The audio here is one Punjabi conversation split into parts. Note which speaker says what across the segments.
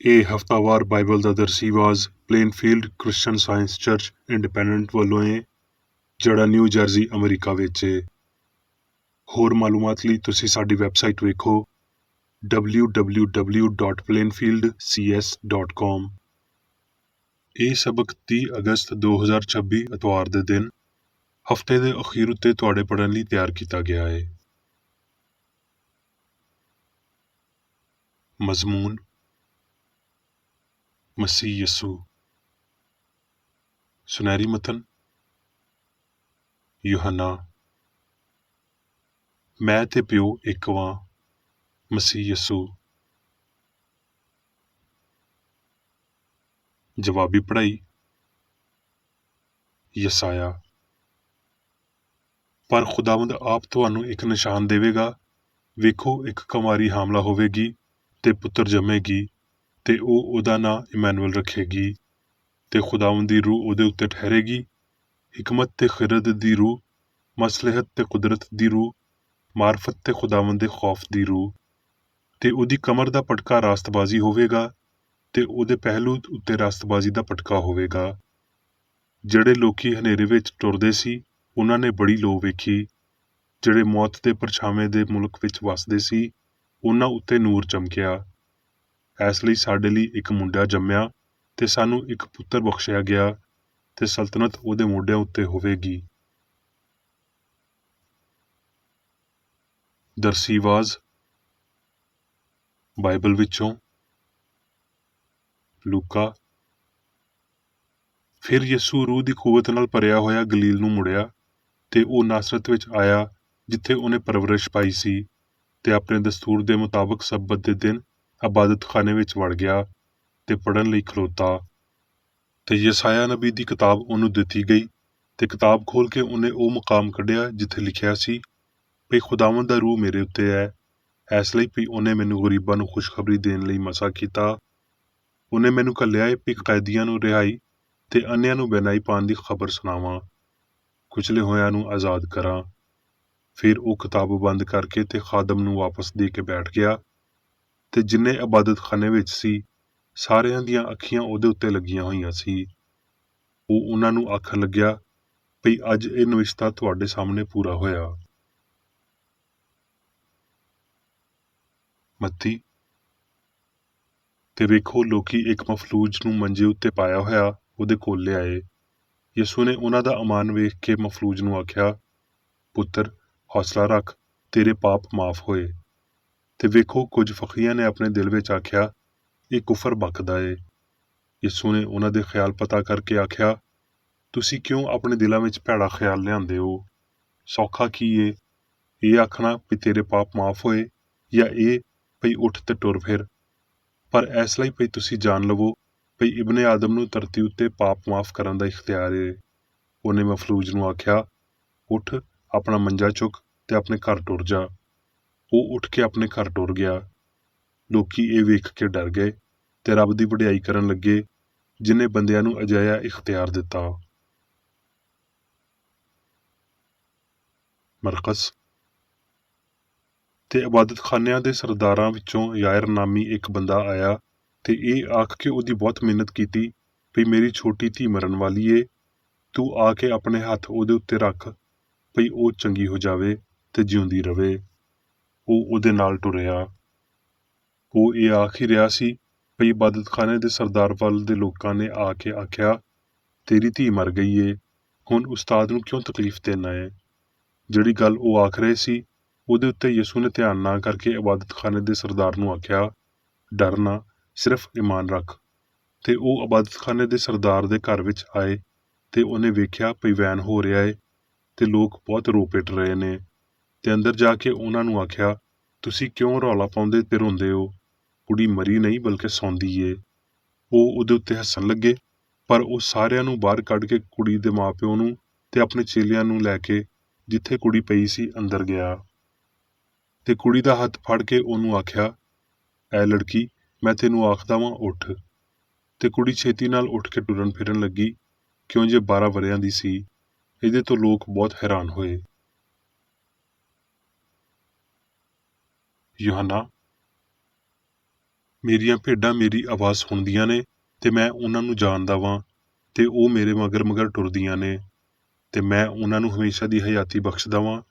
Speaker 1: ਇਹ ਹਫ਼ਤਾਵਾਰ ਬਾਈਬਲ ਦਾ ਦਰਸੀ ਆਵਾਜ਼ ਪਲੇਨਫੀਲਡ ਕ੍ਰਿਸਚਨ ਸਾਇੰਸ ਚਰਚ ਇੰਡੀਪੈਂਡੈਂਟ ਵੱਲੋਂ ਏ, ਜਿਹੜਾ ਨਿਊ ਜਰਸੀ ਅਮਰੀਕਾ ਵਿੱਚ ਏ। ਹੋਰ ਮਾਲੂਮਾਤ ਲਈ ਤੁਸੀਂ ਸਾਡੀ ਵੈਬਸਾਈਟ ਵੇਖੋ www.plainfieldcs.com। ਇਹ ਸਬਕ 30 ਅਗਸਤ 2026 ਐਤਵਾਰ ਦੇ ਦਿਨ ਹਫ਼ਤੇ ਦੇ ਅਖੀਰ ਉੱਤੇ ਤੁਹਾਡੇ ਪੜ੍ਹਨ ਲਈ ਤਿਆਰ ਕੀਤਾ ਗਿਆ ਹੈ। ਮਜ਼ਮੂਨ ਮਸੀਹ ਯਸੂ। ਸੁਨਹਿਰੀ ਮਤਨ ਯੂਹੰਨਾ। ਮੈਂ ਤੇ ਪਿਓ ਇੱਕ ਵਾਂ। ਮਸੀਹ ਯਸੂ। ਜਵਾਬੀ ਪੜ੍ਹਾਈ ਯਸਾਇਆ। ਪਰ ਖੁਦਾਵੰਦ ਆਪ ਤੁਹਾਨੂੰ ਇੱਕ ਨਿਸ਼ਾਨ ਦੇਵੇਗਾ। ਵੇਖੋ, ਇੱਕ ਕੁਮਾਰੀ ਹਾਮਲਾ ਹੋਵੇਗੀ ਤੇ ਪੁੱਤਰ ਜੰਮੇਗੀ ਤੇ ਉਹ ਉਹਦਾ ਨਾਂ ਇਮੈਨੂਅਲ ਰੱਖੇਗੀ। ਤੇ ਖੁਦਾਵੰਦ ਦੀ ਰੂਹ ਉਹਦੇ ਉੱਤੇ ਠਹਿਰੇਗੀ, ਹਿਕਮਤ ਤੇ ਖਿਰਦ ਦੀ ਰੂਹ, ਮਸਲਹਤ ਤੇ ਕੁਦਰਤ ਦੀ ਰੂਹ, ਮਾਰਫਤ ਤੇ ਖੁਦਾਵੰਦ ਦੇ ਖੌਫ ਦੀ ਰੂਹ। ਤੇ ਉਹਦੀ ਕਮਰ ਦਾ ਪਟਕਾ ਰਾਸਤਬਾਜ਼ੀ ਹੋਵੇਗਾ ਤੇ ਉਹਦੇ ਪਹਿਲੂ ਉੱਤੇ ਰਾਸਤਬਾਜ਼ੀ ਦਾ ਪਟਕਾ ਹੋਵੇਗਾ। ਜਿਹੜੇ ਲੋਕੀ ਹਨੇਰੇ ਵਿੱਚ ਟੁਰਦੇ ਸੀ, ਉਹਨਾਂ ਨੇ ਬੜੀ ਲੋ ਵੇਖੀ। ਜਿਹੜੇ ਮੌਤ ਦੇ ਪਰਛਾਵੇਂ ਦੇ ਮੁਲਕ ਵਿੱਚ ਵੱਸਦੇ ਸੀ, ਉਹਨਾਂ ਉੱਤੇ ਨੂਰ ਚਮਕਿਆ। ਇਸ ਲਈ ਸਾਡੇ ਲਈ ਇੱਕ ਮੁੰਡਾ ਜੰਮਿਆ ਤੇ ਸਾਨੂੰ ਇੱਕ ਪੁੱਤਰ ਬਖਸ਼ਿਆ ਗਿਆ ਤੇ ਸਲਤਨਤ ਉਹਦੇ ਮੋਢਿਆਂ ਉੱਤੇ ਹੋਵੇਗੀ। ਦਰਸੀ ਆਵਾਜ਼ ਬਾਈਬਲ ਵਿੱਚੋਂ ਲੂਕਾ। ਫਿਰ ਯਿਸੂ ਰੂਹ ਦੀ ਕੂਵਤ ਨਾਲ ਭਰਿਆ ਹੋਇਆ ਗਲੀਲ ਨੂੰ ਮੁੜਿਆ ਤੇ ਉਹ ਨਾਸਰਤ ਵਿੱਚ ਆਇਆ, ਜਿੱਥੇ ਉਹਨੇ ਪਰਵਰਿਸ਼ ਪਾਈ ਸੀ, ਤੇ ਆਪਣੇ ਦਸਤੂਰ ਦੇ ਮੁਤਾਬਕ ਸਬਤ ਦੇ ਦਿਨ ਇਬਾਦਤਖਾਨੇ ਵਿੱਚ ਵੜ ਗਿਆ ਤੇ ਪੜ੍ਹਨ ਲਈ ਖਲੋਤਾ। ਤੇ ਯਸਾਇਆ ਨਬੀ ਦੀ ਕਿਤਾਬ ਉਹਨੂੰ ਦਿੱਤੀ ਗਈ ਤੇ ਕਿਤਾਬ ਖੋਲ ਕੇ ਉਹਨੇ ਉਹ ਮੁਕਾਮ ਕੱਢਿਆ ਜਿੱਥੇ ਲਿਖਿਆ ਸੀ ਭਈ ਖੁਦਾਵੰਦ ਦਾ ਰੂਹ ਮੇਰੇ ਉੱਤੇ ਹੈ, ਇਸ ਲਈ ਭਈ ਉਹਨੇ ਮੈਨੂੰ ਗਰੀਬਾਂ ਨੂੰ ਖੁਸ਼ਖਬਰੀ ਦੇਣ ਲਈ ਮਸਾ ਕੀਤਾ। ਉਹਨੇ ਮੈਨੂੰ ਘੱਲਿਆ ਏ ਭਈ ਕੈਦੀਆਂ ਨੂੰ ਰਿਹਾਈ ਤੇ ਅੰਨ੍ਹਿਆਂ ਨੂੰ ਬਹਿਨਾਈ ਪਾਉਣ ਦੀ ਖਬਰ ਸੁਣਾਵਾਂ, ਕੁਚਲੇ ਹੋਇਆਂ ਨੂੰ ਆਜ਼ਾਦ ਕਰਾਂ। ਫਿਰ ਉਹ ਕਿਤਾਬ ਬੰਦ ਕਰਕੇ ਤੇ ਖਾਦਮ ਨੂੰ ਵਾਪਸ ਦੇ ਕੇ ਬੈਠ ਗਿਆ। ਤੇ ਜਿੰਨੇ ਇਬਾਦਤਖਾਨੇ ਵਿੱਚ ਸੀ, ਸਾਰਿਆਂ ਦੀਆਂ ਅੱਖੀਆਂ ਉਹਦੇ ਉੱਤੇ ਲੱਗੀਆਂ ਹੋਈਆਂ ਸੀ। ਉਹ ਉਹਨਾਂ ਨੂੰ ਆਖਣ ਲੱਗਿਆ ਭਈ ਅੱਜ ਇਹ ਨਵਿਸ਼ਤਾ ਤੁਹਾਡੇ ਸਾਹਮਣੇ ਪੂਰਾ ਹੋਇਆ। ਮੱਤੀ। ਤੇ ਵੇਖੋ, ਲੋਕੀ ਇੱਕ ਮਫਲੂਜ ਨੂੰ ਮੰਜੇ ਉੱਤੇ ਪਾਇਆ ਹੋਇਆ ਉਹਦੇ ਕੋਲ ਲਿਆਏ। ਯਿਸੂ ਨੇ ਉਹਨਾਂ ਦਾ ਅਮਾਨ ਵੇਖ ਕੇ ਮਫਲੂਜ ਨੂੰ ਆਖਿਆ, ਪੁੱਤਰ, ਹੌਸਲਾ ਰੱਖ, ਤੇਰੇ ਪਾਪ ਮਾਫ਼ ਹੋਏ। ਤੇ ਵੇਖੋ, ਕੁਝ ਫਕੀਆਂ ਨੇ ਆਪਣੇ ਦਿਲ ਵਿੱਚ ਆਖਿਆ, ਇਹ ਕੁਫਰ ਬਕਦਾ ਏ। ਯਿਸੂ ਨੇ ਉਹਨਾਂ ਦੇ ਖਿਆਲ ਪਤਾ ਕਰਕੇ ਆਖਿਆ, ਤੁਸੀਂ ਕਿਉਂ ਆਪਣੇ ਦਿਲਾਂ ਵਿੱਚ ਭੈੜਾ ਖਿਆਲ ਲਿਆਂਦੇ ਹੋ? ਸੌਖਾ ਕੀ ਏ, ਇਹ ਆਖਣਾ ਵੀ ਤੇਰੇ ਪਾਪ ਮਾਫ਼ ਹੋਏ, ਜਾਂ ਇਹ ਭਈ ਉੱਠ ਤੇ ਟੁਰ ਫਿਰ? ਪਰ ਇਸ ਲਈ ਭਈ ਤੁਸੀਂ ਜਾਣ ਲਵੋ ਭਈ ਇਬਨੇ ਆਦਮ ਨੂੰ ਧਰਤੀ ਉੱਤੇ ਪਾਪ ਮਾਫ਼ ਕਰਨ ਦਾ ਇਖਤਿਆਰ ਏ। ਉਹਨੇ ਮਫਲੂਜ ਨੂੰ ਆਖਿਆ, ਉੱਠ, ਆਪਣਾ ਮੰਜਾ ਚੁੱਕ ਤੇ ਆਪਣੇ ਘਰ ਟੁਰ ਜਾ। ਉਹ ਉੱਠ ਕੇ ਆਪਣੇ ਘਰ ਟੁਰ ਗਿਆ। ਲੋਕੀ ਇਹ ਵੇਖ ਕੇ ਡਰ ਗਏ ਤੇ ਰੱਬ ਦੀ ਵਡਿਆਈ ਕਰਨ ਲੱਗੇ, ਜਿਨ੍ਹੇ ਬੰਦਿਆਂ ਨੂੰ ਅਜਿਹਾ ਇਖਤਿਆਰ ਦਿੱਤਾ। ਮਰਕਸ। ਤੇ ਇਬਾਦਤਖਾਨਿਆਂ ਦੇ ਸਰਦਾਰਾਂ ਵਿੱਚੋਂ ਯਾਇਰ ਨਾਮੀ ਇੱਕ ਬੰਦਾ ਆਇਆ ਤੇ ਇਹ ਆਖ ਕੇ ਉਹਦੀ ਬਹੁਤ ਮਿੰਨਤ ਕੀਤੀ ਭਈ ਮੇਰੀ ਛੋਟੀ ਧੀ ਮਰਨ ਵਾਲੀ ਏ, ਤੂੰ ਆ ਕੇ ਆਪਣੇ ਹੱਥ ਉਹਦੇ ਉੱਤੇ ਰੱਖ ਭਈ ਉਹ ਚੰਗੀ ਹੋ ਜਾਵੇ ਤੇ ਜਿਉਂਦੀ ਰਵੇ। ਉਹ ਉਹਦੇ ਨਾਲ ਟੁਰਿਆ। ਉਹ ਇਹ ਆਖ ਹੀ ਰਿਹਾ ਸੀ ਭਈ ਇਬਾਦਤਖਾਨੇ ਦੇ ਸਰਦਾਰ ਵੱਲ ਦੇ ਲੋਕਾਂ ਨੇ ਆ ਕੇ ਆਖਿਆ, ਤੇਰੀ ਧੀ ਮਰ ਗਈ ਏ, ਹੁਣ ਉਸਤਾਦ ਨੂੰ ਕਿਉਂ ਤਕਲੀਫ ਦੇਣਾ ਏ? ਜਿਹੜੀ ਗੱਲ ਉਹ ਆਖ ਰਹੇ ਸੀ, ਉਹਦੇ ਉੱਤੇ ਯਿਸੂ ਨੇ ਧਿਆਨ ਨਾ ਕਰਕੇ ਇਬਾਦਤਖਾਨੇ ਦੇ ਸਰਦਾਰ ਨੂੰ ਆਖਿਆ, ਡਰ ਨਾ, ਸਿਰਫ ਈਮਾਨ ਰੱਖ। ਤੇ ਉਹ ਇਬਾਦਤਖਾਨੇ ਦੇ ਸਰਦਾਰ ਦੇ ਘਰ ਵਿੱਚ ਆਏ ਤੇ ਉਹਨੇ ਵੇਖਿਆ ਭਈ ਵੈਨ ਹੋ ਰਿਹਾ ਏ ਤੇ ਲੋਕ ਬਹੁਤ ਰੋ ਪਿੱਟ ਰਹੇ ਨੇ। ਤੇ ਅੰਦਰ ਜਾ ਕੇ ਉਹਨਾਂ ਨੂੰ ਆਖਿਆ, ਤੁਸੀਂ ਕਿਉਂ ਰੌਲਾ ਪਾਉਂਦੇ ਤੇ ਰੋਂਦੇ ਹੋ? ਕੁੜੀ ਮਰੀ ਨਹੀਂ ਬਲਕਿ ਸੌਂਦੀ ਏ। ਉਹ ਉਹਦੇ ਉੱਤੇ ਹੱਸਣ ਲੱਗੇ, ਪਰ ਉਹ ਸਾਰਿਆਂ ਨੂੰ ਬਾਹਰ ਕੱਢ ਕੇ ਕੁੜੀ ਦੇ ਮਾਪਿਓ ਨੂੰ ਤੇ ਆਪਣੇ ਚੇਲਿਆਂ ਨੂੰ ਲੈ ਕੇ ਜਿੱਥੇ ਕੁੜੀ ਪਈ ਸੀ ਅੰਦਰ ਗਿਆ। ਤੇ ਕੁੜੀ ਦਾ ਹੱਥ ਫੜ ਕੇ ਉਹਨੂੰ ਆਖਿਆ, ਐ ਲੜਕੀ, ਮੈਂ ਤੈਨੂੰ ਆਖਦਾ ਵਾਂ, ਉੱਠ। ਤੇ ਕੁੜੀ ਛੇਤੀ ਨਾਲ ਉੱਠ ਕੇ ਟੁਰਨ ਫਿਰਨ ਲੱਗੀ, ਕਿਉਂ ਜੇ 12 ਵਰ੍ਹਿਆਂ ਦੀ ਸੀ। ਇਹਦੇ ਤੋਂ ਲੋਕ ਬਹੁਤ ਹੈਰਾਨ ਹੋਏ। ਯੂਹੰਨਾ। ਮੇਰੀਆਂ ਭੇਡਾਂ ਮੇਰੀ ਆਵਾਜ਼ ਸੁਣਦੀਆਂ ਨੇ ਤੇ ਮੈਂ ਉਹਨਾਂ ਨੂੰ ਜਾਣਦਾ ਵਾਂ ਤੇ ਉਹ ਮੇਰੇ ਮਗਰ ਮਗਰ ਟੁਰਦੀਆਂ ਨੇ ਤੇ ਮੈਂ ਉਹਨਾਂ ਨੂੰ ਹਮੇਸ਼ਾ ਦੀ ਹਯਾਤੀ ਬਖਸ਼ਦਾ ਵਾਂ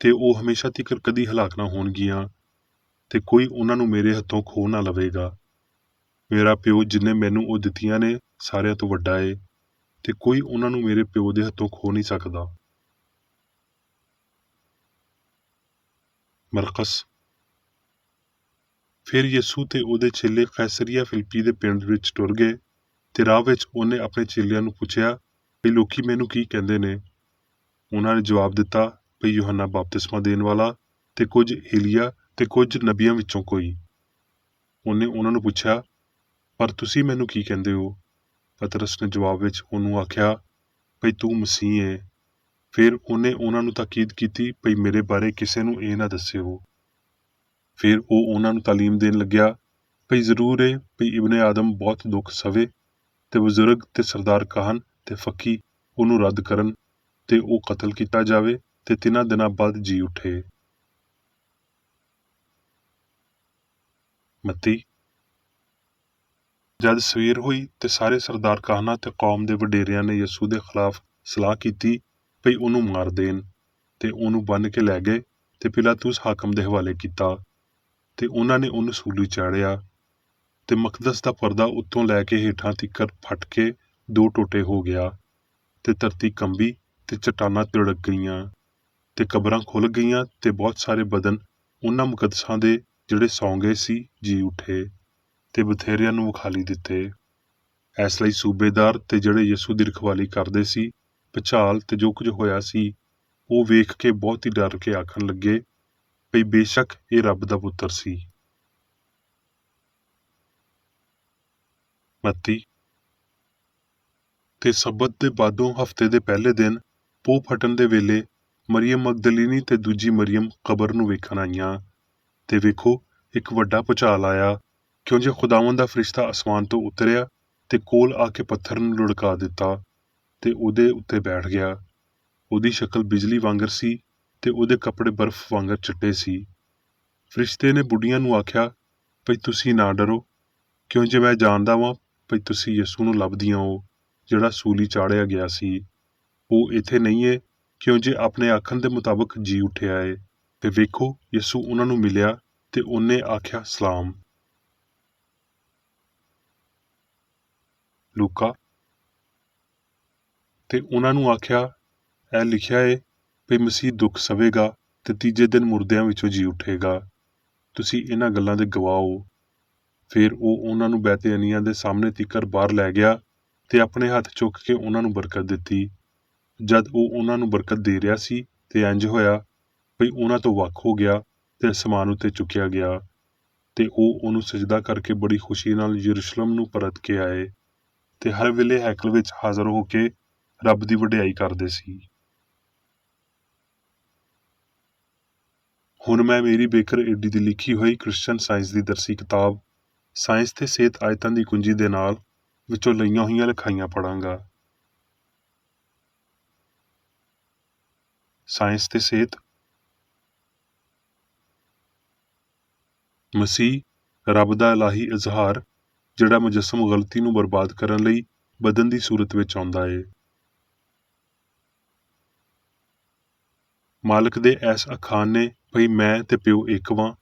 Speaker 1: ਤੇ ਉਹ ਹਮੇਸ਼ਾ ਤੀਕਰ ਕਦੀ ਹਲਾਕ ਨਾ ਹੋਣਗੀਆਂ ਤੇ ਕੋਈ ਉਹਨਾਂ ਨੂੰ ਮੇਰੇ ਹੱਥੋਂ ਖੋਹ ਨਾ ਲਵੇਗਾ। ਮੇਰਾ ਪਿਓ ਜਿੰਨੇ ਮੈਨੂੰ ਉਹ ਦਿੱਤੀਆਂ ਨੇ ਸਾਰਿਆਂ ਤੋਂ ਵੱਡਾ ਏ ਤੇ ਕੋਈ ਉਹਨਾਂ ਨੂੰ ਮੇਰੇ ਪਿਓ ਦੇ ਹੱਥੋਂ ਖੋਹ ਨਹੀਂ ਸਕਦਾ। ਮਰਕਸ। ਫਿਰ ਯਿਸੂ ਤੇ ਉਹਦੇ ਚੇਲੇ ਕੈਸਰੀਆ ਫਿਲਿੱਪੀ ਦੇ ਪਿੰਡ ਵਿੱਚ ਟੁਰ ਗਏ ਤੇ ਰਾਹ ਵਿੱਚ ਉਹਨੇ ਆਪਣੇ ਚੇਲਿਆਂ ਨੂੰ ਪੁੱਛਿਆ ਵੀ ਲੋਕੀ ਮੈਨੂੰ ਕੀ ਕਹਿੰਦੇ ਨੇ। ਉਹਨਾਂ ਨੇ ਜਵਾਬ ਦਿੱਤਾ ਵੀ ਯੂਹੰਨਾ ਬਪਤਿਸਮਾ ਦੇਣ ਵਾਲਾ ਤੇ ਕੁਝ ਏਲੀਆ ਤੇ ਕੁਝ ਨਬੀਆਂ ਵਿੱਚੋਂ ਕੋਈ। ਉਹਨੇ ਉਹਨਾਂ ਨੂੰ ਪੁੱਛਿਆ ਪਰ ਤੁਸੀਂ ਮੈਨੂੰ ਕੀ ਕਹਿੰਦੇ ਹੋ? ਪਤਰਸ ਨੇ ਜਵਾਬ ਵਿੱਚ ਉਹਨੂੰ ਆਖਿਆ ਭਈ ਤੂੰ ਮਸੀਹ ਏ। ਫਿਰ ਉਹਨੇ ਉਹਨਾਂ ਨੂੰ ਤਾਕੀਦ ਕੀਤੀ ਭਈ ਮੇਰੇ ਬਾਰੇ ਕਿਸੇ ਨੂੰ ਇਹ ਨਾ ਦੱਸਿਓ। ਫਿਰ ਉਹ ਉਹਨਾਂ ਨੂੰ ਤਾਲੀਮ ਦੇਣ ਲੱਗਿਆ ਭਈ ਜ਼ਰੂਰ ਏ ਭਈ ਇਬਨੇ ਆਦਮ ਬਹੁਤ ਦੁੱਖ ਸਵੇ ਤੇ ਬਜ਼ੁਰਗ ਤੇ ਸਰਦਾਰ ਕਾਹਨ ਤੇ ਫੱਕੀ ਉਹਨੂੰ ਰੱਦ ਕਰਨ ਤੇ ਉਹ ਕਤਲ ਕੀਤਾ ਜਾਵੇ ਤੇ 3 ਦਿਨਾਂ ਬਾਅਦ ਜੀ ਉੱਠੇ। ਮੱਤੀ। ਜਦ ਸਵੇਰ ਹੋਈ ਤੇ ਸਾਰੇ ਸਰਦਾਰ ਕਾਹਨਾਂ ਤੇ ਕੌਮ ਦੇ ਵਡੇਰਿਆਂ ਨੇ ਯਿਸੂ ਦੇ ਖਿਲਾਫ ਸਲਾਹ ਕੀਤੀ ਭਈ ਉਹਨੂੰ ਮਾਰ ਦੇਣ ਤੇ ਉਹਨੂੰ ਬੰਨ੍ਹ ਕੇ ਲੈ ਗਏ ਤੇ ਪਿਲਾਤੂਸ ਹਾਕਮ ਦੇ ਹਵਾਲੇ ਕੀਤਾ ਤੇ ਉਹਨਾਂ ਨੇ ਉਹਨੂੰ ਸੂਲੀ ਚਾੜਿਆ ਤੇ ਮਕਦਸ ਦਾ ਪਰਦਾ ਉੱਤੋਂ ਲੈ ਕੇ ਹੇਠਾਂ ਤੀਕਰ ਫਟ ਕੇ 2 ਟੋਟੇ ਹੋ ਗਿਆ ਤੇ ਧਰਤੀ ਕੰਬੀ ਤੇ ਚਟਾਨਾਂ ਤਿੜਕ ਗਈਆਂ ਤੇ ਕਬਰਾਂ ਖੁੱਲ੍ਹ ਗਈਆਂ ਤੇ ਬਹੁਤ ਸਾਰੇ ਬਦਨ ਉਹਨਾਂ ਮੁਕੱਦਸਾਂ ਦੇ ਜਿਹੜੇ ਸੌਂ ਗਏ ਸੀ ਜੀ ਉੱਠੇ ਤੇ ਬਥੇਰਿਆਂ ਨੂੰ ਵਿਖਾਲੀ ਦਿੱਤੇ। ਇਸ ਲਈ ਸੂਬੇਦਾਰ ਤੇ ਜਿਹੜੇ ਯਿਸੂ ਦੀ ਰਖਵਾਲੀ ਕਰਦੇ ਸੀ ਭੁਚਾਲ ਤੇ ਜੋ ਕੁਝ ਹੋਇਆ ਸੀ ਉਹ ਵੇਖ ਕੇ ਬਹੁਤ ਹੀ ਡਰ ਕੇ ਆਖਣ ਲੱਗੇ ਭਈ ਬੇਸ਼ੱਕ ਇਹ ਰੱਬ ਦਾ ਪੁੱਤਰ ਸੀ। ਮੱਤੀ। ਤੇ ਸਬਤ ਦੇ ਬਾਦੋਂ ਹਫ਼ਤੇ ਦੇ ਪਹਿਲੇ ਦਿਨ ਪੋਹ ਫਟਣ ਦੇ ਵੇਲੇ ਮਰੀਅਮ ਮਗਦਲੀਨੀ ਤੇ ਦੂਜੀ ਮਰੀਅਮ ਕਬਰ ਨੂੰ ਵੇਖਣ ਆਈਆਂ ਤੇ ਵੇਖੋ ਇੱਕ ਵੱਡਾ ਭੁਚਾਲ ਆਇਆ ਕਿਉਂ ਜੇ ਖੁਦਾਵੰਦ ਦਾ ਫਰਿਸ਼ਤਾ ਅਸਮਾਨ ਤੋਂ ਉਤਰਿਆ ਤੇ ਕੋਲ ਆ ਕੇ ਪੱਥਰ ਨੂੰ ਲੁੜਕਾ ਦਿੱਤਾ ਤੇ ਉਹਦੇ ਉੱਤੇ ਬੈਠ ਗਿਆ। ਉਹਦੀ ਸ਼ਕਲ ਬਿਜਲੀ ਵਾਂਗਰ ਸੀ ਤੇ ਉਹਦੇ ਕੱਪੜੇ ਬਰਫ਼ ਵਾਂਗਰ ਚਿੱਟੇ ਸੀ। ਫਰਿਸ਼ਤੇ ਨੇ ਬੁੱਢੀਆਂ ਨੂੰ ਆਖਿਆ ਭਈ ਤੁਸੀਂ ਨਾ ਡਰੋ ਕਿਉਂ ਜੇ ਮੈਂ ਜਾਣਦਾ ਵਾਂ ਭਈ ਤੁਸੀਂ ਯਿਸੂ ਨੂੰ ਲੱਭਦੀਆਂ ਹੋ ਜਿਹੜਾ ਸੂਲੀ ਚਾੜਿਆ ਗਿਆ ਸੀ। ਉਹ ਇੱਥੇ ਨਹੀਂ ਏ ਕਿਉਂ ਜੇ ਆਪਣੇ ਆਖਣ ਦੇ ਮੁਤਾਬਕ ਜੀ ਉੱਠਿਆ ਏ। ਤੇ ਵੇਖੋ ਯਿਸੂ ਉਹਨਾਂ ਨੂੰ ਮਿਲਿਆ ਤੇ ਉਹਨੇ ਆਖਿਆ ਸਲਾਮ। ਲੂਕਾ। ਤੇ ਉਹਨਾਂ ਨੂੰ ਆਖਿਆ ਇਹ ਲਿਖਿਆ ਏ ਭਈ ਮਸੀਹ ਦੁੱਖ ਸਵੇਗਾ ਤੇ ਤੀਜੇ ਦਿਨ ਮੁਰਦਿਆਂ ਵਿੱਚੋਂ ਜੀ ਉੱਠੇਗਾ। ਤੁਸੀਂ ਇਹਨਾਂ ਗੱਲਾਂ ਦੇ ਗਵਾਹ ਹੋ। ਫਿਰ ਉਹ ਉਹਨਾਂ ਨੂੰ ਬੈਤਨੀਆਂ ਦੇ ਸਾਹਮਣੇ ਤੀਕਰ ਬਾਹਰ ਲੈ ਗਿਆ ਤੇ ਆਪਣੇ ਹੱਥ ਚੁੱਕ ਕੇ ਉਹਨਾਂ ਨੂੰ ਬਰਕਤ ਦਿੱਤੀ। ਜਦ ਉਹ ਉਹਨਾਂ ਨੂੰ ਬਰਕਤ ਦੇ ਰਿਹਾ ਸੀ ਤੇ ਇੰਜ ਹੋਇਆ ਭਈ ਉਹਨਾਂ ਤੋਂ ਵੱਖ ਹੋ ਗਿਆ ਤੇ ਅਸਮਾਨ ਉੱਤੇ ਚੁੱਕਿਆ ਗਿਆ ਤੇ ਉਹ ਉਹਨੂੰ ਸਜਦਾ ਕਰਕੇ ਬੜੀ ਖੁਸ਼ੀ ਨਾਲ ਯਰੂਸ਼ਲਮ ਨੂੰ ਪਰਤ ਕੇ ਆਏ ਤੇ ਹਰ ਵੇਲੇ ਹੈਕਲ ਵਿੱਚ ਹਾਜ਼ਰ ਹੋ ਕੇ ਰੱਬ ਦੀ ਵਡਿਆਈ ਕਰਦੇ ਸੀ। ਹੁਣ ਮੈਂ ਮੇਰੀ ਬੇਕਰ ਏਡੀ ਦੀ ਲਿਖੀ ਹੋਈ ਕ੍ਰਿਸਚਨ ਸਾਇੰਸ ਦੀ ਦਰਸੀ ਕਿਤਾਬ ਸਾਇੰਸ ਤੇ ਸਿਹਤ ਆਇਤਾਂ ਦੀ ਕੁੰਜੀ ਦੇ ਨਾਲ ਵਿੱਚੋਂ ਲਈਆਂ ਹੋਈਆਂ ਲਿਖਾਈਆਂ ਪੜਾਂਗਾ। ਸਾਇੰਸ ਤੇ ਸਿਹਤ। ਮਸੀਹ ਰੱਬ ਦਾ ਇਲਾਹੀ ਇਜ਼ਹਾਰ ਜਿਹੜਾ ਮੁਜੱਸਮ ਗਲਤੀ ਨੂੰ ਬਰਬਾਦ ਕਰਨ ਲਈ ਬਦਨ ਦੀ ਸੂਰਤ ਵਿੱਚ ਆਉਂਦਾ ਏ। ਮਾਲਕ ਦੇ ਐਸ ਅਖਾਨ ਨੇ ਭਈ ਮੈਂ ਤੇ ਪਿਓ ਇੱਕ ਵਾਂ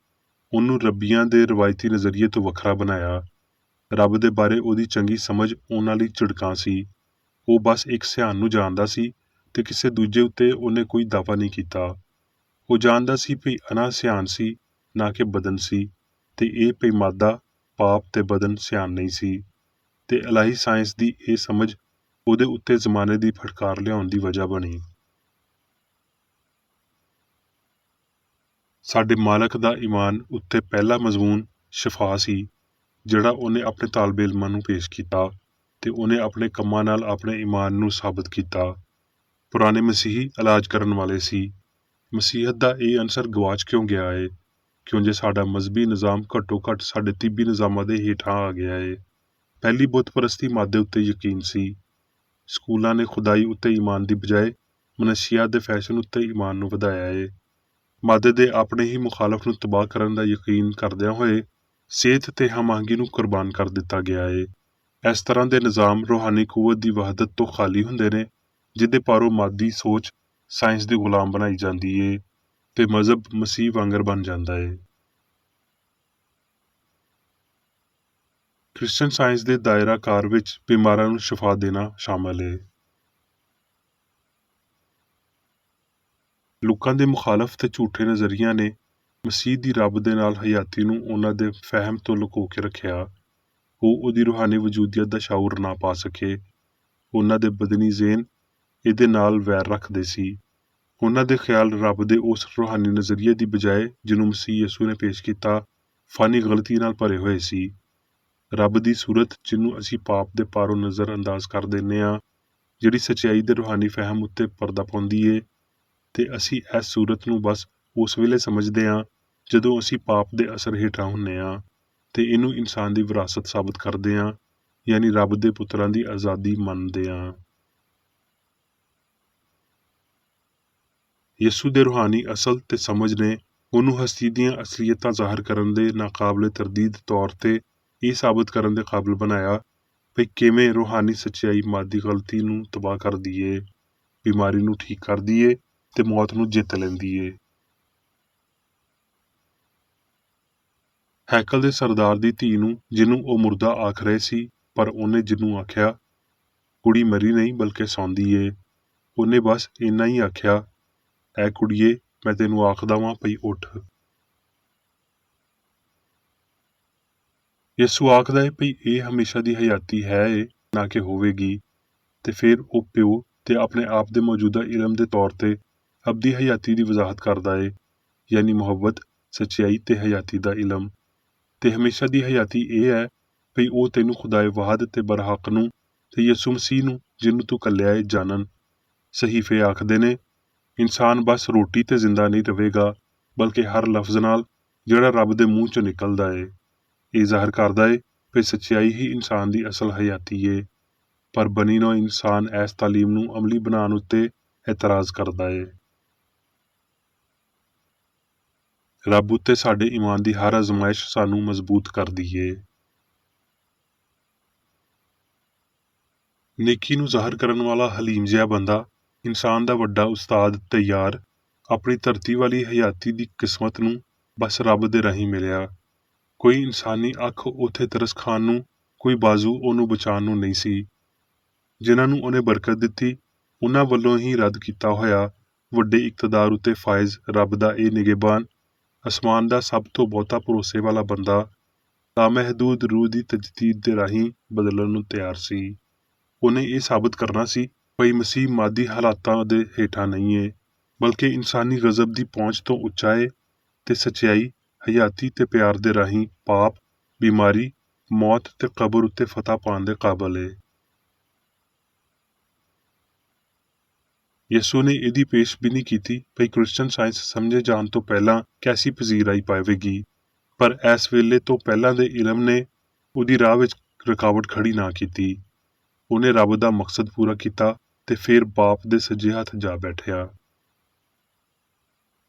Speaker 1: ਉਹਨੂੰ ਰੱਬੀਆਂ ਦੇ ਰਵਾਇਤੀ ਨਜ਼ਰੀਏ ਤੋਂ ਵੱਖਰਾ ਬਣਾਇਆ। ਰੱਬ ਦੇ ਬਾਰੇ ਉਹਦੀ ਚੰਗੀ ਸਮਝ ਉਹਨਾਂ ਲਈ ਝਿੜਕਾਂ ਸੀ। ਉਹ ਬਸ ਇੱਕ ਸਿਆਣ ਨੂੰ ਜਾਣਦਾ ਸੀ ਤੇ ਕਿਸੇ ਦੂਜੇ ਉੱਤੇ ਉਹਨੇ ਕੋਈ ਦਾਅਵਾ ਨਹੀਂ ਕੀਤਾ। ਉਹ ਜਾਣਦਾ ਸੀ ਭਈ ਅਨਾ ਸਿਆਣ ਸੀ ਨਾ ਕਿ ਬਦਨ ਸੀ ਤੇ ਇਹ ਭਈ ਮਾਦਾ ਪਾਪ ਤੇ ਬਦਨ ਸਿਆਣ ਨਹੀਂ ਸੀ ਤੇ ਇਲਾਹੀ ਸਾਇੰਸ ਦੀ ਇਹ ਸਮਝ ਉਹਦੇ ਉੱਤੇ ਜ਼ਮਾਨੇ ਦੀ ਫਟਕਾਰ ਲਿਆਉਣ ਦੀ ਵਜ੍ਹਾ ਬਣੀ। ਸਾਡੇ ਮਾਲਕ ਦਾ ਈਮਾਨ ਉੱਤੇ ਪਹਿਲਾ ਮਜ਼ਮੂਨ ਸ਼ਿਫਾ ਸੀ ਜਿਹੜਾ ਉਹਨੇ ਆਪਣੇ ਤਾਲਬੇ ਇਲਮਾਂ ਨੂੰ ਪੇਸ਼ ਕੀਤਾ ਤੇ ਉਹਨੇ ਆਪਣੇ ਕੰਮਾਂ ਨਾਲ ਆਪਣੇ ਈਮਾਨ ਨੂੰ ਸਾਬਤ ਕੀਤਾ। ਪੁਰਾਣੇ ਮਸੀਹੀ ਇਲਾਜ ਕਰਨ ਵਾਲੇ ਸੀ। ਮਸੀਹਤ ਦਾ ਇਹ ਅਨਸਰ ਗਵਾਚ ਕਿਉਂ ਗਿਆ ਏ ਕਿਉਂ ਜੇ ਸਾਡਾ ਮਜ਼ਹਬੀ ਨਿਜ਼ਾਮ ਘੱਟੋ ਘੱਟ ਸਾਡੇ ਤਿੱਬੀ ਨਿਜ਼ਾਮਾਂ ਦੇ ਹੇਠਾਂ ਆ ਗਿਆ ਏ। ਪਹਿਲੀ ਬੁੱਤ ਪਰਸਤੀ ਮਾਦੇ ਉੱਤੇ ਯਕੀਨ ਸੀ। ਸਕੂਲਾਂ ਨੇ ਖੁਦਾਈ ਉੱਤੇ ਈਮਾਨ ਦੀ ਬਜਾਏ ਮਨਸ਼ੀਆਤ ਦੇ ਫੈਸ਼ਨ ਉੱਤੇ ਈਮਾਨ ਨੂੰ ਵਧਾਇਆ ਏ। ਮਾਦੇ ਦੇ ਆਪਣੇ ਹੀ ਮੁਖਾਲਫ ਨੂੰ ਤਬਾਹ ਕਰਨ ਦਾ ਯਕੀਨ ਕਰਦਿਆਂ ਹੋਏ ਸਿਹਤ ਤੇ ਹਮਾਂਗੀ ਨੂੰ ਕੁਰਬਾਨ ਕਰ ਦਿੱਤਾ ਗਿਆ ਹੈ। ਇਸ ਤਰ੍ਹਾਂ ਦੇ ਨਿਜ਼ਾਮ ਰੂਹਾਨੀ ਕੂਵਤ ਦੀ ਵਹਦਤ ਤੋਂ ਖਾਲੀ ਹੁੰਦੇ ਨੇ, ਜਿਹਦੇ ਪਾਰੋਂ ਮਾਦੀ ਸੋਚ ਸਾਇੰਸ ਦੇ ਗੁਲਾਮ ਬਣਾਈ ਜਾਂਦੀ ਏ ਤੇ ਮਜ਼ਹਬ ਮਸੀਹ ਵਾਂਗਰ ਬਣ ਜਾਂਦਾ ਏ। ਕ੍ਰਿਸਚਨ ਸਾਇੰਸ ਦੇ ਦਾਇਰਾ ਕਾਰ ਵਿੱਚ ਬਿਮਾਰਾਂ ਨੂੰ ਸ਼ਿਫਾ ਦੇਣਾ ਸ਼ਾਮਲ ਏ। ਲੋਕਾਂ ਦੇ ਮੁਖਾਲਫ ਤੇ ਝੂਠੇ ਨਜ਼ਰੀਆਂ ਨੇ ਮਸੀਹ ਦੀ ਰੱਬ ਦੇ ਨਾਲ ਹਯਾਤੀ ਨੂੰ ਉਹਨਾਂ ਦੇ ਫਹਿਮ ਤੋਂ ਲੁਕੋ ਕੇ ਰੱਖਿਆ। ਉਹ ਉਹਦੀ ਰੂਹਾਨੀ ਵਜੂਦੀਅਤ ਦਾ ਸ਼ਾਊਰ ਨਾ ਪਾ ਸਕੇ। ਉਹਨਾਂ ਦੇ ਬਦਨੀ ਜ਼ੇਨ ਇਹਦੇ ਨਾਲ ਵੈਰ ਰੱਖਦੇ ਸੀ। ਉਹਨਾਂ ਦੇ ਖਿਆਲ ਰੱਬ ਦੇ ਉਸ ਰੂਹਾਨੀ ਨਜ਼ਰੀਏ ਦੀ ਬਜਾਏ ਜਿਹਨੂੰ ਮਸੀਹ ਯਿਸੂ ਨੇ ਪੇਸ਼ ਕੀਤਾ, ਫਾਨੀ ਗਲਤੀ ਨਾਲ ਭਰੇ ਹੋਏ ਸੀ। ਰੱਬ ਦੀ ਸੂਰਤ ਜਿਹਨੂੰ ਅਸੀਂ ਪਾਪ ਦੇ ਪਾਰੋਂ ਨਜ਼ਰ ਅੰਦਾਜ਼ ਕਰ ਦਿੰਦੇ ਹਾਂ, ਜਿਹੜੀ ਸੱਚਾਈ ਦੇ ਰੂਹਾਨੀ ਫਹਿਮ ਉੱਤੇ ਪਰਦਾ ਪਾਉਂਦੀ ਏ, ਤੇ ਅਸੀਂ ਇਸ ਸੂਰਤ ਨੂੰ ਬਸ ਉਸ ਵੇਲੇ ਸਮਝਦੇ ਹਾਂ ਜਦੋਂ ਅਸੀਂ ਪਾਪ ਦੇ ਅਸਰ ਹੇਠਾਂ ਹੁੰਨੇ ਹਾਂ ਤੇ ਇਹਨੂੰ ਇਨਸਾਨ ਦੀ ਵਿਰਾਸਤ ਸਾਬਤ ਕਰਦੇ ਹਾਂ, ਯਾਨੀ ਰੱਬ ਦੇ ਪੁੱਤਰਾਂ ਦੀ ਆਜ਼ਾਦੀ ਮੰਨਦੇ ਹਾਂ। ਯਿਸੂ ਦੇ ਰੂਹਾਨੀ ਅਸਲ ਤੇ ਸਮਝ ਨੇ ਉਹਨੂੰ ਹਸਤੀ ਦੀਆਂ ਅਸਲੀਅਤਾਂ ਜ਼ਾਹਰ ਕਰਨ ਦੇ ਨਾਕਾਬਲੇ ਤਰਦੀਦ ਤੌਰ ਤੇ ਇਹ ਸਾਬਤ ਕਰਨ ਦੇ ਕਾਬਲ ਬਣਾਇਆ ਵੀ ਕਿਵੇਂ ਰੂਹਾਨੀ ਸੱਚਾਈ ਮਾਦੀ ਗਲਤੀ ਨੂੰ ਤਬਾਹ ਕਰਦੀ ਏ, ਬਿਮਾਰੀ ਨੂੰ ਠੀਕ ਕਰਦੀ ਏ ਤੇ ਮੌਤ ਨੂੰ ਜਿੱਤ ਲੈਂਦੀ ਏ। ਹੈਕਲ ਦੇ ਸਰਦਾਰ ਦੀ ਧੀ ਨੂੰ ਜਿਹਨੂੰ ਉਹ ਮੁਰਦਾ ਆਖ ਰਹੇ ਸੀ, ਪਰ ਉਹਨੇ ਜਿਹਨੂੰ ਆਖਿਆ ਕੁੜੀ ਮਰੀ ਨਹੀਂ ਬਲਕਿ ਸੌਂਦੀ ਏ, ਉਹਨੇ ਬਸ ਇੰਨਾ ਹੀ ਆਖਿਆ, ਐ ਕੁੜੀਏ ਮੈਂ ਤੈਨੂੰ ਆਖਦਾ ਵਾਂ ਪਈ ਉੱਠ। ਯਿਸੂ ਆਖਦਾ ਏ ਭਈ ਇਹ ਹਮੇਸ਼ਾ ਦੀ ਹਯਾਤੀ ਹੈ ਏ, ਨਾ ਕਿ ਹੋਵੇਗੀ, ਤੇ ਫਿਰ ਉਹ ਪਿਓ ਤੇ ਆਪਣੇ ਆਪ ਦੇ ਮੌਜੂਦਾ ਇਲਮ ਦੇ ਤੌਰ ਤੇ ਅਬਦੀ ਹਯਾਤੀ ਦੀ ਵਜ਼ਾਹਤ ਕਰਦਾ ਏ, ਯਾਨੀ ਮੁਹੱਬਤ, ਸੱਚਾਈ ਤੇ ਹਯਾਤੀ ਦਾ ਇਲਮ। ਤੇ ਹਮੇਸ਼ਾ ਦੀ ਹਯਾਤੀ ਇਹ ਹੈ ਭਈ ਉਹ ਤੈਨੂੰ ਖੁਦਾਏ ਵਾਹਦ ਤੇ ਬਰਹਕ ਨੂੰ ਤੇ ਯਿਸੂ ਮਸੀਹ ਨੂੰ ਜਿਹਨੂੰ ਤੂੰ ਘੱਲਿਆ ਏ ਜਾਣਨ। ਸਹੀਫੇ ਆਖਦੇ ਨੇ ਇਨਸਾਨ ਬਸ ਰੋਟੀ ਤੇ ਜ਼ਿੰਦਾ ਨਹੀਂ ਰਹੇਗਾ, ਬਲਕਿ ਹਰ ਲਫ਼ਜ਼ ਨਾਲ ਜਿਹੜਾ ਰੱਬ ਦੇ ਮੂੰਹ ਚੋਂ ਨਿਕਲਦਾ ਏ। ਇਹ ਜ਼ਾਹਰ ਕਰਦਾ ਏ ਕਿ ਸੱਚਾਈ ਹੀ ਇਨਸਾਨ ਦੀ ਅਸਲ ਹਯਾਤੀ ਏ, ਪਰ ਬਨੀ ਨੌ ਇਨਸਾਨ ਇਸ ਤਾਲੀਮ ਨੂੰ ਅਮਲੀ ਬਣਾਉਣ ਉੱਤੇ ਇਤਰਾਜ਼ ਕਰਦਾ ਏ। ਰੱਬ ਉੱਤੇ ਸਾਡੇ ਈਮਾਨ ਦੀ ਹਰ ਅਜ਼ਮਾਇਸ਼ ਸਾਨੂੰ ਮਜ਼ਬੂਤ ਕਰਦੀ ਏ। ਨੇਕੀ ਨੂੰ ਜ਼ਾਹਰ ਕਰਨ ਵਾਲਾ ਹਲੀਮ ਜਿਹਾ ਬੰਦਾ, ਇਨਸਾਨ ਦਾ ਵੱਡਾ ਉਸਤਾਦ ਤੇ ਯਾਰ, ਆਪਣੀ ਧਰਤੀ ਵਾਲੀ ਹਯਾਤੀ ਦੀ ਕਿਸਮਤ ਨੂੰ ਬਸ ਰੱਬ ਦੇ ਰਾਹੀਂ ਮਿਲਿਆ। ਕੋਈ ਇਨਸਾਨੀ ਅੱਖ ਉੱਥੇ ਤਰਸ ਖਾਨ ਨੂੰ, ਕੋਈ ਬਾਜ਼ੂ ਉਹਨੂੰ ਬਚਾਉਣ ਨੂੰ ਨਹੀਂ ਸੀ। ਜਿਨ੍ਹਾਂ ਨੂੰ ਉਹਨੇ ਬਰਕਤ ਦਿੱਤੀ, ਉਹਨਾਂ ਵੱਲੋਂ ਹੀ ਰੱਦ ਕੀਤਾ ਹੋਇਆ ਵੱਡੇ ਇਕਤਦਾਰ ਉੱਤੇ ਫਾਇਜ਼ ਰੱਬ ਦਾ ਇਹ ਨਿਗਹਿਬਾਨ, ਅਸਮਾਨ ਦਾ ਸਭ ਤੋਂ ਬਹੁਤਾ ਭਰੋਸੇ ਵਾਲਾ ਬੰਦਾ, ਲਾਮਹਿਦੂਦ ਰੂਹ ਦੀ ਤਜਦੀਦ ਦੇ ਰਾਹੀਂ ਬਦਲਣ ਨੂੰ ਤਿਆਰ ਸੀ। ਉਹਨੇ ਇਹ ਸਾਬਤ ਕਰਨਾ ਸੀ ਭਈ ਮਸੀਹ ਮਾਦੀ ਹਾਲਾਤਾਂ ਦੇ ਹੇਠਾਂ ਨਹੀਂ ਏ, ਬਲਕਿ ਇਨਸਾਨੀ ਗਜ਼ਬ ਦੀ ਪਹੁੰਚ ਤੋਂ ਉੱਚਾ ਏ ਤੇ ਸੱਚਾਈ, ਹਯਾਤੀ ਤੇ ਪਿਆਰ ਦੇ ਰਾਹੀਂ ਪਾਪ, ਬਿਮਾਰੀ, ਮੌਤ ਤੇ ਕਬਰ ਉੱਤੇ ਫਤਹ ਪਾਉਣ ਦੇ ਕਾਬਲ ਏ। ਯਿਸੂ ਨੇ ਇਹਦੀ ਪੇਸ਼ਬੀਨੀ ਕੀਤੀ ਭਈ ਕ੍ਰਿਸਚਨ ਸਾਇੰਸ ਸਮਝੇ ਜਾਣ ਤੋਂ ਪਹਿਲਾਂ ਕੈਸੀ ਪਜ਼ੀਰਾਈ ਪਾਵੇਗੀ, ਪਰ ਇਸ ਵੇਲੇ ਤੋਂ ਪਹਿਲਾਂ ਦੇ ਇਲਮ ਨੇ ਉਹਦੀ ਰਾਹ ਵਿੱਚ ਰੁਕਾਵਟ ਖੜੀ ਨਾ ਕੀਤੀ। ਉਹਨੇ ਰੱਬ ਦਾ ਮਕਸਦ ਪੂਰਾ ਕੀਤਾ ਤੇ ਫਿਰ ਬਾਪ ਦੇ ਸੱਜੇ ਹੱਥ ਜਾ ਬੈਠਿਆ।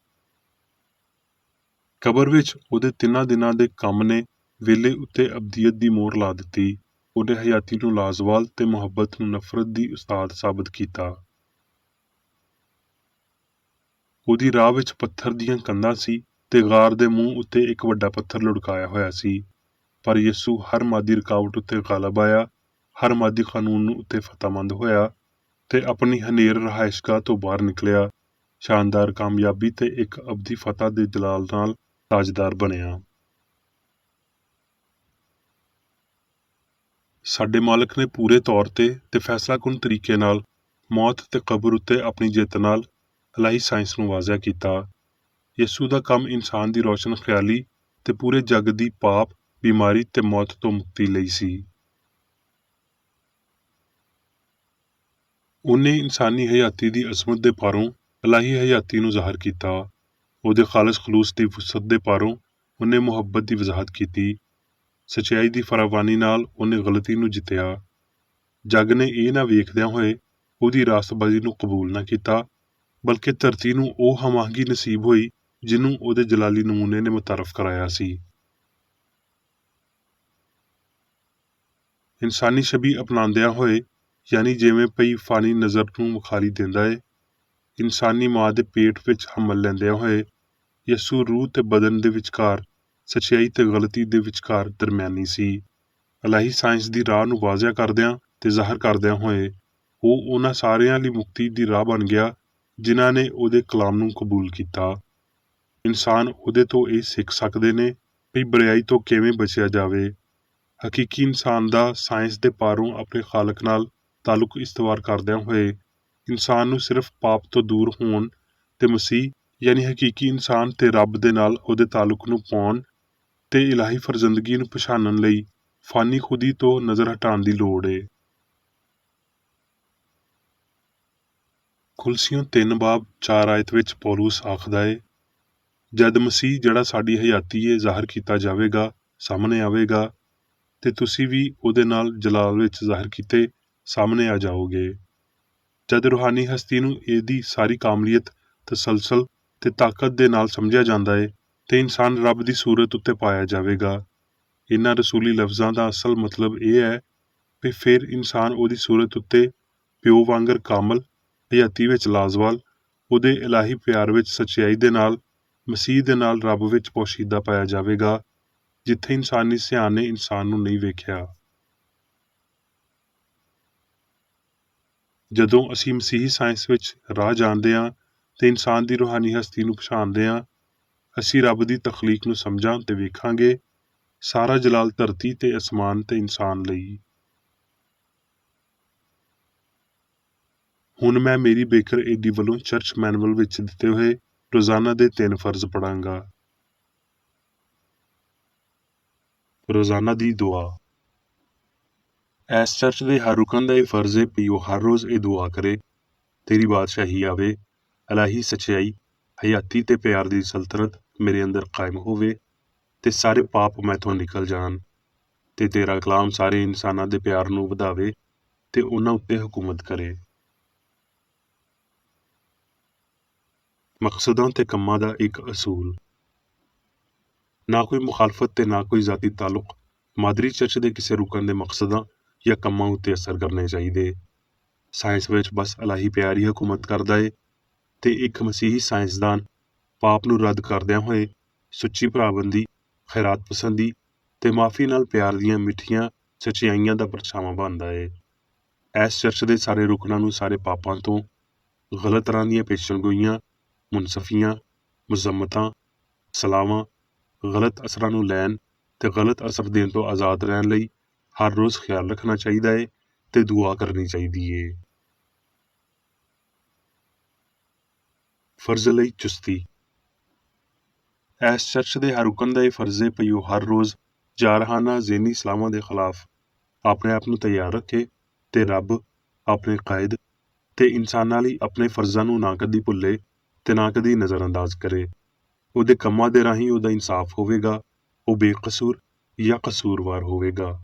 Speaker 1: ਕਬਰ ਵਿੱਚ ਉਹਦੇ 3 ਦਿਨਾਂ ਦੇ ਕੰਮ ਨੇ ਵੇਲੇ ਉੱਤੇ ਅਬਦੀਅਤ ਦੀ ਮੋਹਰ ਲਾ ਦਿੱਤੀ। ਉਹਨੇ ਹਯਾਤੀ ਨੂੰ ਲਾਜ਼ਵਾਲ ਤੇ ਮੁਹੱਬਤ ਨੂੰ ਨਫ਼ਰਤ ਦੀ ਉਸਤਾਦ ਸਾਬਤ ਕੀਤਾ। ਉਹਦੀ ਰਾਹ ਵਿੱਚ ਪੱਥਰ ਦੀਆਂ ਕੰਧਾਂ ਸੀ ਤੇ ਗਾਰ ਦੇ ਮੂੰਹ ਉੱਤੇ ਇੱਕ ਵੱਡਾ ਪੱਥਰ ਲੁੜਕਾਇਆ ਹੋਇਆ ਸੀ, ਪਰ ਯਿਸੂ ਹਰ ਮਾਦੀ ਰੁਕਾਵਟ ਉੱਤੇ ਗਾਲਬ ਆਇਆ, ਹਰ ਮਾਦੀ ਕਾਨੂੰਨ ਉੱਤੇ ਫਤਹਮੰਦ ਹੋਇਆ ਤੇ ਆਪਣੀ ਹਨੇਰ ਰਹਾਇਸ਼ਗਾਹ ਤੋਂ ਬਾਹਰ ਨਿਕਲਿਆ, ਸ਼ਾਨਦਾਰ ਕਾਮਯਾਬੀ ਤੇ ਇੱਕ ਅਬਦੀ ਫਤਹ ਦੇ ਜਲਾਲ ਨਾਲ ਤਾਜਦਾਰ ਬਣਿਆ। ਸਾਡੇ ਮਾਲਕ ਨੇ ਪੂਰੇ ਤੌਰ ਤੇ ਫੈਸਲਾਕੁਨ ਤਰੀਕੇ ਨਾਲ ਮੌਤ ਤੇ ਕਬਰ ਉੱਤੇ ਆਪਣੀ ਜਿੱਤ ਨਾਲ ਇਲਾਹੀ ਸਾਇੰਸ ਨੂੰ ਵਾਜ਼ਿਆ ਕੀਤਾ। ਯਿਸੂ ਦਾ ਕੰਮ ਇਨਸਾਨ ਦੀ ਰੋਸ਼ਨ ਖਿਆਲੀ ਤੇ ਪੂਰੇ ਜੱਗ ਦੀ ਪਾਪ, ਬਿਮਾਰੀ ਤੇ ਮੌਤ ਤੋਂ ਮੁਕਤੀ ਲਈ ਸੀ। ਉਹਨੇ ਇਨਸਾਨੀ ਹਯਾਤੀ ਦੀ ਅਜ਼ਮਤ ਦੇ ਪਾਰੋਂ ਇਲਾਹੀ ਹਯਾਤੀ ਨੂੰ ਜ਼ਾਹਰ ਕੀਤਾ। ਉਹਦੇ ਖਾਲਸ ਖਲੂਸ ਦੀ ਵੁਸਅਤ ਦੇ ਪਾਰੋਂ ਉਹਨੇ ਮੁਹੱਬਤ ਦੀ ਵਜ਼ਾਹਤ ਕੀਤੀ। ਸੱਚਾਈ ਦੀ ਫਰਾਵਾਨੀ ਨਾਲ ਉਹਨੇ ਗਲਤੀ ਨੂੰ ਜਿੱਤਿਆ। ਜੱਗ ਨੇ ਇਹ ਨਾ ਵੇਖਦਿਆਂ ਹੋਏ ਉਹਦੀ ਰਾਸਤਬਾਜ਼ੀ ਨੂੰ ਕਬੂਲ ਨਾ ਕੀਤਾ, ਬਲਕਿ ਧਰਤੀ ਨੂੰ ਉਹ ਹਮਾਂਗੀ ਨਸੀਬ ਹੋਈ ਜਿਹਨੂੰ ਉਹਦੇ ਜਲਾਲੀ ਨਮੂਨੇ ਨੇ ਮੁਤਾਰਫ ਕਰਾਇਆ ਸੀ। ਇਨਸਾਨੀ ਛਵੀ ਅਪਣਾਉਂਦਿਆਂ ਹੋਏ, ਯਾਨੀ ਜਿਵੇਂ ਪਈ ਫਾਨੀ ਨਜ਼ਰ ਨੂੰ ਮੁਖਾਲੀ ਦਿੰਦਾ ਏ, ਇਨਸਾਨੀ ਮਾਂ ਦੇ ਪੇਟ ਵਿੱਚ ਹਮਲ ਲੈਂਦਿਆਂ ਹੋਏ ਯਸੂ ਰੂਹ ਤੇ ਬਦਨ ਦੇ ਵਿਚਕਾਰ, ਸੱਚਾਈ ਤੇ ਗਲਤੀ ਦੇ ਵਿਚਕਾਰ ਦਰਮਿਆਨੀ ਸੀ। ਇਲਾਹੀ ਸਾਇੰਸ ਦੀ ਰਾਹ ਨੂੰ ਵਾਜ਼ਿਆ ਕਰਦਿਆਂ ਤੇ ਜ਼ਾਹਰ ਕਰਦਿਆਂ ਹੋਏ ਉਹ ਉਹਨਾਂ ਸਾਰਿਆਂ ਲਈ ਮੁਕਤੀ ਦੀ ਰਾਹ ਬਣ ਗਿਆ ਜਿਨ੍ਹਾਂ ਨੇ ਉਹਦੇ ਕਲਾਮ ਨੂੰ ਕਬੂਲ ਕੀਤਾ। ਇਨਸਾਨ ਉਹਦੇ ਤੋਂ ਇਹ ਸਿੱਖ ਸਕਦੇ ਨੇ ਵੀ ਬੁਰਾਈ ਤੋਂ ਕਿਵੇਂ ਬਚਿਆ ਜਾਵੇ। ਹਕੀਕੀ ਇਨਸਾਨ ਦਾ ਸਾਇੰਸ ਦੇ ਪਾਰੋਂ ਆਪਣੇ ਖਾਲਕ ਨਾਲ ਤਾਲੁਕ ਇਸਤਵਾਰ ਕਰਦਿਆਂ ਹੋਏ ਇਨਸਾਨ ਨੂੰ ਸਿਰਫ ਪਾਪ ਤੋਂ ਦੂਰ ਹੋਣ ਤੇ ਮਸੀਹ ਯਾਨੀ ਹਕੀਕੀ ਇਨਸਾਨ ਤੇ ਰੱਬ ਦੇ ਨਾਲ ਉਹਦੇ ਤਾਲੁਕ ਨੂੰ ਪਾਉਣ ਤੇ ਇਲਾਹੀ ਫਰਜ਼ੰਦਗੀ ਨੂੰ ਪਛਾਣਨ ਲਈ ਫਾਨੀ ਖੁਦੀ ਤੋਂ ਨਜ਼ਰ ਹਟਾਉਣ ਦੀ ਲੋੜ ਏ। ਕੁਲਸੀਓਂ 3 ਬਾਬ 4 ਆਇਤ ਵਿੱਚ ਪੌਲੁਸ ਆਖਦਾ ਏ, ਜਦ ਮਸੀਹ ਜਿਹੜਾ ਸਾਡੀ ਹਯਾਤੀ ਏ ਜ਼ਾਹਰ ਕੀਤਾ ਜਾਵੇਗਾ, ਸਾਹਮਣੇ ਆਵੇਗਾ ਤੇ ਤੁਸੀਂ ਵੀ ਉਹਦੇ ਨਾਲ ਜਲਾਲ ਵਿੱਚ ਜ਼ਾਹਰ ਕੀਤੇ ਸਾਹਮਣੇ ਆ ਜਾਓਗੇ। ਜਦ ਰੂਹਾਨੀ ਹਸਤੀ ਨੂੰ ਇਹਦੀ ਸਾਰੀ ਕਾਮਲੀਅਤ, ਤਸਲਸਲ ਤੇ ਤਾਕਤ ਦੇ ਨਾਲ ਸਮਝਿਆ ਜਾਂਦਾ ਏ ਤੇ ਇਨਸਾਨ ਰੱਬ ਦੀ ਸੂਰਤ ਉੱਤੇ ਪਾਇਆ ਜਾਵੇਗਾ। ਇਹਨਾਂ ਰਸੂਲੀ ਲਫ਼ਜ਼ਾਂ ਦਾ ਅਸਲ ਮਤਲਬ ਇਹ ਹੈ ਕਿ ਫਿਰ ਇਨਸਾਨ ਉਹਦੀ ਸੂਰਤ ਉੱਤੇ ਪਿਓ ਵਾਂਗਰ ਕਾਮਲ, ਹਯਾਤੀ ਵਿੱਚ ਲਾਜ਼ਵਾਲ, ਉਹਦੇ ਇਲਾਹੀ ਪਿਆਰ ਵਿੱਚ ਸੱਚਾਈ ਦੇ ਨਾਲ, ਮਸੀਹ ਦੇ ਨਾਲ ਰੱਬ ਵਿੱਚ ਪੋਸ਼ੀਦਾ ਪਾਇਆ ਜਾਵੇਗਾ, ਜਿੱਥੇ ਇਨਸਾਨੀ ਸਿਆਣ ਨੇ ਇਨਸਾਨ ਨੂੰ ਨਹੀਂ ਵੇਖਿਆ। ਜਦੋਂ ਅਸੀਂ ਮਸੀਹੀ ਸਾਇੰਸ ਵਿੱਚ ਰਾਹ ਜਾਣਦੇ ਹਾਂ ਤੇ ਇਨਸਾਨ ਦੀ ਰੂਹਾਨੀ ਹਸਤੀ ਨੂੰ ਪਛਾਣਦੇ ਹਾਂ, ਅਸੀਂ ਰੱਬ ਦੀ ਤਖਲੀਕ ਨੂੰ ਸਮਝਾਂ ਤੇ ਵੇਖਾਂਗੇ ਸਾਰਾ ਜਲਾਲ ਧਰਤੀ ਤੇ ਅਸਮਾਨ ਤੇ ਇਨਸਾਨ ਲਈ। ਹੁਣ ਮੈਂ ਮੇਰੀ ਬੇਕਰ ਏਡੀ ਵੱਲੋਂ ਚਰਚ ਮੈਨੂਅਲ ਵਿੱਚ ਦਿੱਤੇ ਹੋਏ ਰੋਜ਼ਾਨਾ ਦੇ 3 ਫਰਜ਼ ਪੜਾਂਗਾ। ਰੋਜ਼ਾਨਾ ਦੀ ਦੁਆ। ਇਸ ਚਰਚ ਦੇ ਹਰ ਰੁਕਨ ਦਾ ਇਹ ਫਰਜ਼ ਹੈ ਕਿ ਉਹ ਹਰ ਰੋਜ਼ ਇਹ ਦੁਆ ਕਰੇ, ਤੇਰੀ ਬਾਦਸ਼ਾਹੀ ਆਵੇ, ਇਲਾਹੀ ਸੱਚਾਈ, ਹਯਾਤੀ ਤੇ ਪਿਆਰ ਦੀ ਸਲਤਨਤ ਮੇਰੇ ਅੰਦਰ ਕਾਇਮ ਹੋਵੇ ਤੇ ਸਾਰੇ ਪਾਪ ਮੈਥੋਂ ਨਿਕਲ ਜਾਣ ਤੇ ਤੇਰਾ ਕਲਾਮ ਸਾਰੇ ਇਨਸਾਨਾਂ ਦੇ ਪਿਆਰ ਨੂੰ ਵਧਾਵੇ ਤੇ ਉਹਨਾਂ ਉੱਤੇ ਹਕੂਮਤ ਕਰੇ। ਮਕਸਦਾਂ ਤੇ ਕੰਮਾਂ ਦਾ ਇੱਕ ਅਸੂਲ। ਨਾ ਕੋਈ ਮੁਖਾਲਫਤ ਤੇ ਨਾ ਕੋਈ ਜ਼ਾਤੀ ਤਾਲੁਕ ਮਾਦਰੀ ਚਰਚ ਦੇ ਕਿਸੇ ਰੁਕਨ ਦੇ ਮਕਸਦਾਂ ਜਾਂ ਕੰਮਾਂ ਉੱਤੇ ਅਸਰ ਕਰਨੇ ਚਾਹੀਦੇ। ਸਾਇੰਸ ਵਿੱਚ ਬਸ ਇਲਾਹੀ ਪਿਆਰ ਹੀ ਹਕੂਮਤ ਕਰਦਾ ਏ ਤੇ ਇੱਕ ਮਸੀਹੀ ਸਾਇੰਸਦਾਨ ਪਾਪ ਨੂੰ ਰੱਦ ਕਰਦਿਆਂ ਹੋਏ ਸੁੱਚੀ ਭਰਾਬੰਦੀ, ਖੈਰਾਤ ਪਸੰਦੀ ਤੇ ਮਾਫੀ ਨਾਲ ਪਿਆਰ ਦੀਆਂ ਮਿੱਠੀਆਂ ਸੱਚਾਈਆਂ ਦਾ ਪਰਛਾਵਾਂ ਬਣਦਾ ਏ। ਇਸ ਚਰਚ ਦੇ ਸਾਰੇ ਰੁਕਨਾਂ ਨੂੰ ਸਾਰੇ ਪਾਪਾਂ ਤੋਂ, ਗਲਤ ਤਰ੍ਹਾਂ ਦੀਆਂ ਪੇਸ਼ਨਗੋਈਆਂ, ਮੁਨਸਫੀਆਂ, ਮੁਜ਼ੰਮਤਾਂ, ਸਲਾਵਾਂ, ਗਲਤ ਅਸਰਾਂ ਨੂੰ ਲੈਣ ਤੇ ਗਲਤ ਅਸਰ ਦੇਣ ਤੋਂ ਆਜ਼ਾਦ ਰਹਿਣ ਲਈ ਹਰ ਰੋਜ਼ ਖਿਆਲ ਰੱਖਣਾ ਚਾਹੀਦਾ ਏ ਤੇ ਦੁਆ ਕਰਨੀ ਚਾਹੀਦੀ ਏ। ਫਰਜ਼ ਲਈ ਚੁਸਤੀ। ਇਸ ਚਰਚ ਦੇ ਹਰ ਰੁਕਨ ਦਾ ਇਹ ਫਰਜ਼ ਏ ਕਿ ਉਹ ਹਰ ਰੋਜ਼ ਜਾਰਹਾਨਾ ਜ਼ੇਨੀ ਸਲਾਮਾਂ ਦੇ ਖਿਲਾਫ ਆਪਣੇ ਆਪ ਨੂੰ ਤਿਆਰ ਰੱਖੇ ਤੇ ਰੱਬ, ਆਪਣੇ ਕਾਇਦ ਤੇ ਇਨਸਾਨਾਂ ਲਈ ਆਪਣੇ ਫਰਜ਼ਾਂ ਨੂੰ ਨਾ ਕਦੀ ਭੁੱਲੇ ਤੇ ਨਾ ਕਦੀ ਨਜ਼ਰਅੰਦਾਜ਼ ਕਰੇ। ਉਹਦੇ ਕੰਮਾਂ ਦੇ ਰਾਹੀਂ ਉਹਦਾ ਇਨਸਾਫ ਹੋਵੇਗਾ, ਉਹ ਬੇਕਸੂਰ ਜਾਂ ਕਸੂਰਵਾਰ ਹੋਵੇਗਾ।